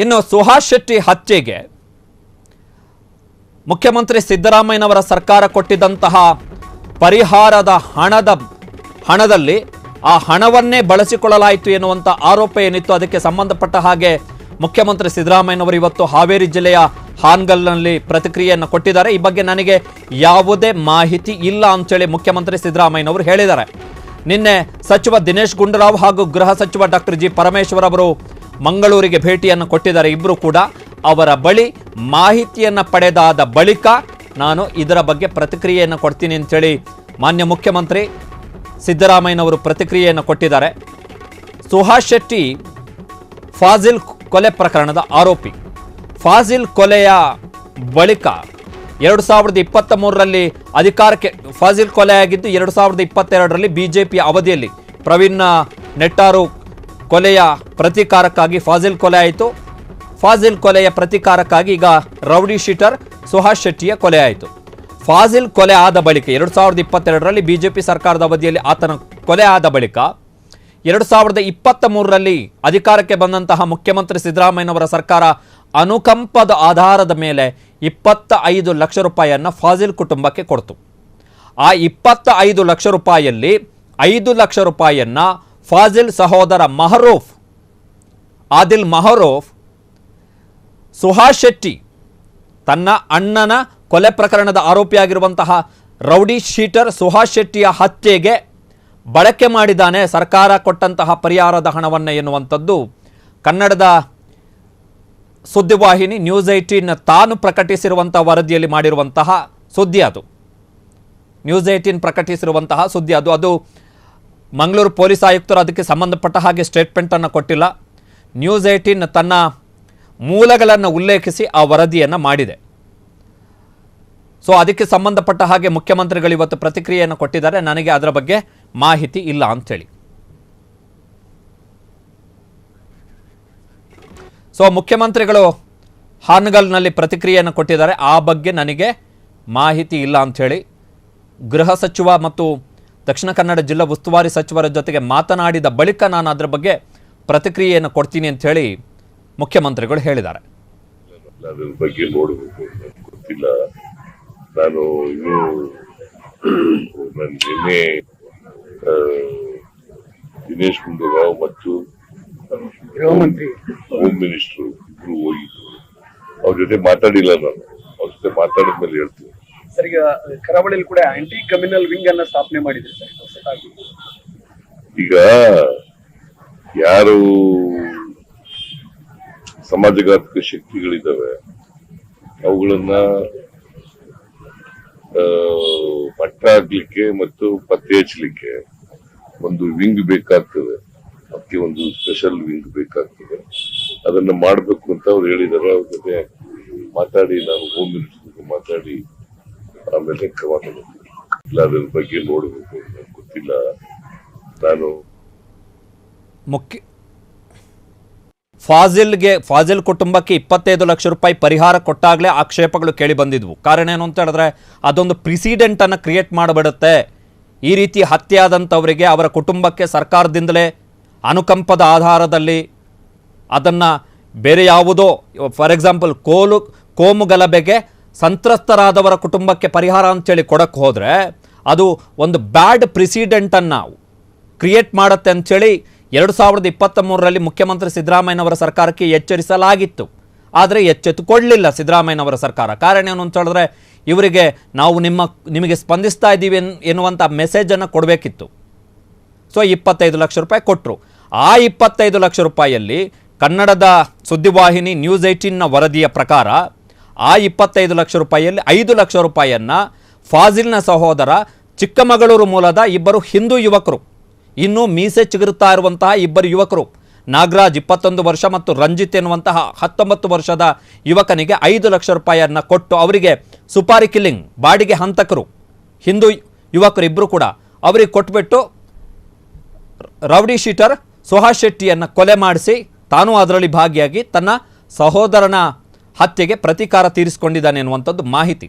ಇನ್ನು ಸುಹಾಸ್ ಶೆಟ್ಟಿ ಹತ್ಯೆಗೆ ಮುಖ್ಯಮಂತ್ರಿ ಸಿದ್ದರಾಮಯ್ಯನವರ ಸರ್ಕಾರ ಕೊಟ್ಟಿದ್ದಂತಹ ಪರಿಹಾರದ ಹಣದಲ್ಲಿ ಆ ಹಣವನ್ನೇ ಬಳಸಿಕೊಳ್ಳಲಾಯಿತು ಎನ್ನುವಂಥ ಆರೋಪ ಏನಿತ್ತು, ಅದಕ್ಕೆ ಸಂಬಂಧಪಟ್ಟ ಹಾಗೆ ಮುಖ್ಯಮಂತ್ರಿ ಸಿದ್ದರಾಮಯ್ಯನವರು ಇವತ್ತು ಹಾವೇರಿ ಜಿಲ್ಲೆಯ ಹಾನಗಲ್ನಲ್ಲಿ ಪ್ರತಿಕ್ರಿಯೆಯನ್ನು ಕೊಟ್ಟಿದ್ದಾರೆ. ಈ ಬಗ್ಗೆ ನನಗೆ ಯಾವುದೇ ಮಾಹಿತಿ ಇಲ್ಲ ಅಂತೇಳಿ ಮುಖ್ಯಮಂತ್ರಿ ಸಿದ್ದರಾಮಯ್ಯನವರು ಹೇಳಿದ್ದಾರೆ. ನಿನ್ನೆ ಸಚಿವ ದಿನೇಶ್ ಗುಂಡೂರಾವ್ ಹಾಗೂ ಗೃಹ ಸಚಿವ ಡಾಕ್ಟರ್ ಜಿ ಪರಮೇಶ್ವರ್ ಅವರು ಮಂಗಳೂರಿಗೆ ಭೇಟಿಯನ್ನು ಕೊಟ್ಟಿದ್ದಾರೆ. ಇಬ್ಬರು ಕೂಡ ಅವರ ಬಳಿ ಮಾಹಿತಿಯನ್ನು ಪಡೆದಾದ ಬಳಿಕ ನಾನು ಇದರ ಬಗ್ಗೆ ಪ್ರತಿಕ್ರಿಯೆಯನ್ನು ಕೊಡ್ತೀನಿ ಅಂತೇಳಿ ಮಾನ್ಯ ಮುಖ್ಯಮಂತ್ರಿ ಸಿದ್ದರಾಮಯ್ಯನವರು ಪ್ರತಿಕ್ರಿಯೆಯನ್ನು ಕೊಟ್ಟಿದ್ದಾರೆ. ಸುಹಾಸ್ ಶೆಟ್ಟಿ ಫಾಜಿಲ್ ಕೊಲೆ ಪ್ರಕರಣದ ಆರೋಪಿ. ಫಾಜಿಲ್ ಕೊಲೆಯ ಬಳಿಕ 2023ರಲ್ಲಿ ಅಧಿಕಾರಕ್ಕೆ ಫಾಜಿಲ್ ಕೊಲೆಯಾಗಿದ್ದು 2022ರಲ್ಲಿ ಬಿಜೆಪಿ ಅವಧಿಯಲ್ಲಿ ಪ್ರವೀಣ್ ನೆಟ್ಟಾರು ಕೊಲೆಯ ಪ್ರತೀಕಾರಕ್ಕಾಗಿ ಫಾಜಿಲ್ ಕೊಲೆ ಆಯಿತು. ಫಾಜಿಲ್ ಕೊಲೆಯ ಪ್ರತೀಕಾರಕ್ಕಾಗಿ ಈಗ ರೌಡಿ ಶೀಟರ್ ಸುಹಾಸ್ ಶೆಟ್ಟಿಯ ಕೊಲೆ ಆಯಿತು. ಫಾಜಿಲ್ ಕೊಲೆ ಆದ ಬಳಿಕ 2022ರಲ್ಲಿ ಬಿಜೆಪಿ ಸರ್ಕಾರದ ಅವಧಿಯಲ್ಲಿ ಆತನ ಕೊಲೆ ಆದ ಬಳಿಕ 2023ರಲ್ಲಿ ಅಧಿಕಾರಕ್ಕೆ ಬಂದಂತಹ ಮುಖ್ಯಮಂತ್ರಿ ಸಿದ್ದರಾಮಯ್ಯನವರ ಸರ್ಕಾರ ಅನುಕಂಪದ ಆಧಾರದ ಮೇಲೆ 25 ಲಕ್ಷ ರೂಪಾಯಿಯನ್ನು ಫಾಜಿಲ್ ಕುಟುಂಬಕ್ಕೆ ಕೊಡ್ತು. ಆ 25 ಲಕ್ಷ ರೂಪಾಯಿಯಲ್ಲಿ 5 ಲಕ್ಷ ರೂಪಾಯಿಯನ್ನು ಫಾಜಿಲ್ ಸಹೋದರ ಆದಿಲ್ ಮಹರೂಫ್ ಸುಹಾಸ್ ಶೆಟ್ಟಿ ತನ್ನ ಅಣ್ಣನ ಕೊಲೆ ಪ್ರಕರಣದ ಆರೋಪಿಯಾಗಿರುವಂತಹ ರೌಡಿ ಶೀಟರ್ ಸುಹಾಸ್ ಶೆಟ್ಟಿಯ ಹತ್ಯೆಗೆ ಬಳಕೆ ಮಾಡಿದ್ದಾನೆ ಸರ್ಕಾರ ಕೊಟ್ಟಂತಹ ಪರಿಹಾರದ ಹಣವನ್ನು ಎನ್ನುವಂಥದ್ದು ಕನ್ನಡದ ಸುದ್ದಿವಾಹಿನಿ ನ್ಯೂಸ್ 18 ತಾನು ಪ್ರಕಟಿಸಿರುವಂತಹ ವರದಿಯಲ್ಲಿ ಮಾಡಿರುವಂತಹ ಸುದ್ದಿ ಅದು. ನ್ಯೂಸ್ 18 ಪ್ರಕಟಿಸಿರುವಂತಹ ಸುದ್ದಿ ಅದು ಮಂಗಳೂರು ಪೊಲೀಸ್ ಆಯುಕ್ತರು ಅದಕ್ಕೆ ಸಂಬಂಧಪಟ್ಟ ಹಾಗೆ ಸ್ಟೇಟ್ಮೆಂಟನ್ನು ಕೊಟ್ಟಿಲ್ಲ. ನ್ಯೂಸ್ 18 ತನ್ನ ಮೂಲಗಳನ್ನು ಉಲ್ಲೇಖಿಸಿ ಆ ವರದಿಯನ್ನು ಮಾಡಿದೆ. ಸೊ ಅದಕ್ಕೆ ಸಂಬಂಧಪಟ್ಟ ಹಾಗೆ ಮುಖ್ಯಮಂತ್ರಿಗಳು ಇವತ್ತು ಪ್ರತಿಕ್ರಿಯೆಯನ್ನು ಕೊಟ್ಟಿದ್ದಾರೆ. ನನಗೆ ಅದರ ಬಗ್ಗೆ ಮಾಹಿತಿ ಇಲ್ಲ ಅಂಥೇಳಿ. ಸೊ ಮುಖ್ಯಮಂತ್ರಿಗಳು ಹಾನಗಲ್ನಲ್ಲಿ ಪ್ರತಿಕ್ರಿಯೆಯನ್ನು ಕೊಟ್ಟಿದ್ದಾರೆ. ಆ ಬಗ್ಗೆ ನನಗೆ ಮಾಹಿತಿ ಇಲ್ಲ ಅಂಥೇಳಿ ಗೃಹ ಸಚಿವ ಮತ್ತು ದಕ್ಷಿಣ ಕನ್ನಡ ಜಿಲ್ಲಾ ಉಸ್ತುವಾರಿ ಸಚಿವರ ಜೊತೆಗೆ ಮಾತನಾಡಿದ ಬಳಿಕ ನಾನು ಅದರ ಬಗ್ಗೆ ಪ್ರತಿಕ್ರಿಯೆಯನ್ನು ಕೊಡ್ತೀನಿ ಅಂಥೇಳಿ ಮುಖ್ಯಮಂತ್ರಿಗಳು ಹೇಳಿದ್ದಾರೆ. ಅದರ ಬಗ್ಗೆ ನೋಡಬೇಕು, ಗೊತ್ತಿಲ್ಲ. ನಾನು ನಿನ್ನೆ ದಿನೇಶ್ ಗುಂಡೂರಾವ್ ಮತ್ತು ಹೋಮ್ ಮಿನಿಸ್ಟರ್ ಇಬ್ರು ಹೋಗಿದ್ರು. ಅವ್ರ ಜೊತೆ ಮಾತಾಡಿಲ್ಲ, ನಾನು ಅವ್ರ ಜೊತೆ ಮಾತಾಡಿದ್ಮೇಲೆ ಹೇಳ್ತೀನಿ. ಸರ್, ಈಗ ಕರಾವಳಿಯಲ್ಲಿ ಕೂಡ ಆಂಟಿ ಕಮ್ಯುನಲ್ ವಿಂಗ್ ಅನ್ನ ಸ್ಥಾಪನೆ ಮಾಡಿದ್ರು ಸರ್. ಈಗ ಯಾರು ಸಮಾಜಘಾತಕ ಶಕ್ತಿಗಳಿದ್ದಾವೆ ಅವುಗಳನ್ನ ಮಟ್ಟ ಹಾಕ್ಲಿಕ್ಕೆ ಮತ್ತು ಪತ್ತೆ ಹಚ್ಚಲಿಕ್ಕೆ ಒಂದು ವಿಂಗ್ ಬೇಕಾಗ್ತದೆ. ಅದಕ್ಕೆ ಒಂದು ಸ್ಪೆಷಲ್ ವಿಂಗ್ ಬೇಕಾಗ್ತದೆ. ಅದನ್ನ ಮಾಡ್ಬೇಕು ಅಂತ ಅವ್ರು ಹೇಳಿದಾರೆ. ಅವ್ರ ಜೊತೆ ಮಾತಾಡಿ, ನಾನು ಹೋಮ್ ಮಿನಿಸ್ಟರ್ ಮಾತಾಡಿ ಆಮೇಲೆ ಕ್ರಮ ತಗೋತೀನಿ. ಇಲ್ಲ, ಅದ್ರ ಬಗ್ಗೆ ನೋಡ್ಬೇಕು, ಗೊತ್ತಿಲ್ಲ. ನಾನು ಫಾಜಿಲ್ ಕುಟುಂಬಕ್ಕೆ 25 ಲಕ್ಷ ರೂಪಾಯಿ ಪರಿಹಾರ ಕೊಟ್ಟಾಗಲೇ ಆಕ್ಷೇಪಗಳು ಕೇಳಿ ಬಂದಿದ್ವು. ಕಾರಣ ಏನು ಅಂತ ಹೇಳಿದ್ರೆ ಅದೊಂದು ಪ್ರಿಸಿಡೆಂಟನ್ನು ಕ್ರಿಯೇಟ್ ಮಾಡಿಬಿಡುತ್ತೆ. ಈ ರೀತಿ ಹತ್ಯೆ ಆದಂಥವರಿಗೆ ಅವರ ಕುಟುಂಬಕ್ಕೆ ಸರ್ಕಾರದಿಂದಲೇ ಅನುಕಂಪದ ಆಧಾರದಲ್ಲಿ ಅದನ್ನು ಬೇರೆ ಯಾವುದೋ, ಫಾರ್ ಎಕ್ಸಾಂಪಲ್ ಕೋಮು ಗಲಭೆಗೆ ಸಂತ್ರಸ್ತರಾದವರ ಕುಟುಂಬಕ್ಕೆ ಪರಿಹಾರ ಅಂತೇಳಿ ಕೊಡಕ್ಕೆ ಹೋದರೆ ಅದು ಒಂದು ಬ್ಯಾಡ್ ಪ್ರಿಸಿಡೆಂಟನ್ನು ಕ್ರಿಯೇಟ್ ಮಾಡುತ್ತೆ ಅಂಥೇಳಿ 2023ರಲ್ಲಿ ಮುಖ್ಯಮಂತ್ರಿ ಸಿದ್ದರಾಮಯ್ಯನವರ ಸರ್ಕಾರಕ್ಕೆ ಎಚ್ಚರಿಸಲಾಗಿತ್ತು. ಆದರೆ ಎಚ್ಚೆತ್ತುಕೊಳ್ಳಲಿಲ್ಲ ಸಿದ್ದರಾಮಯ್ಯನವರ ಸರ್ಕಾರ. ಕಾರಣ ಏನು ಅಂತ ಹೇಳಿದ್ರೆ ಇವರಿಗೆ ನಾವು ನಿಮಗೆ ಸ್ಪಂದಿಸ್ತಾ ಇದ್ದೀವಿ ಎನ್ನುವಂಥ ಮೆಸೇಜನ್ನು ಕೊಡಬೇಕಿತ್ತು. ಸೊ 25 ಲಕ್ಷ ರೂಪಾಯಿ ಕೊಟ್ಟರು. ಆ 25 ಲಕ್ಷ ರೂಪಾಯಿಯಲ್ಲಿ ಕನ್ನಡದ ಸುದ್ದಿವಾಹಿನಿ ನ್ಯೂಸ್ 18ನ ವರದಿಯ ಪ್ರಕಾರ ಆ 25 ಲಕ್ಷ ರೂಪಾಯಿಯಲ್ಲಿ 5 ಲಕ್ಷ ರೂಪಾಯಿಯನ್ನು ಫಾಜಿಲ್ನ ಸಹೋದರ ಚಿಕ್ಕಮಗಳೂರು ಮೂಲದ ಇಬ್ಬರು ಹಿಂದೂ ಯುವಕರು, ಇನ್ನೂ ಮೀಸೆ ಚಿಗುರುತ್ತಾ ಇರುವಂತಹ ಇಬ್ಬರು ಯುವಕರು, ನಾಗರಾಜ್ 21 ವರ್ಷ ಮತ್ತು ರಂಜಿತ್ ಎನ್ನುವಂತಹ 19 ವರ್ಷದ ಯುವಕನಿಗೆ 5 ಲಕ್ಷ ರೂಪಾಯಿಯನ್ನು ಕೊಟ್ಟು ಅವರಿಗೆ ಸುಪಾರಿ ಕಿಲ್ಲಿಂಗ್, ಬಾಡಿಗೆ ಹಂತಕರು, ಹಿಂದೂ ಯುವಕರು ಇಬ್ಬರು ಕೂಡ ಅವರಿಗೆ ಕೊಟ್ಬಿಟ್ಟು ರೌಡಿ ಶೀಟರ್ ಸುಹಾಸ್ ಶೆಟ್ಟಿಯನ್ನು ಕೊಲೆ ಮಾಡಿಸಿ ತಾನು ಅದರಲ್ಲಿ ಭಾಗಿಯಾಗಿ ತನ್ನ ಸಹೋದರನ ಹತ್ಯೆಗೆ ಪ್ರತೀಕಾರ ತೀರಿಸಿಕೊಂಡಿದ್ದಾನೆ ಎನ್ನುವಂಥದ್ದು ಮಾಹಿತಿ.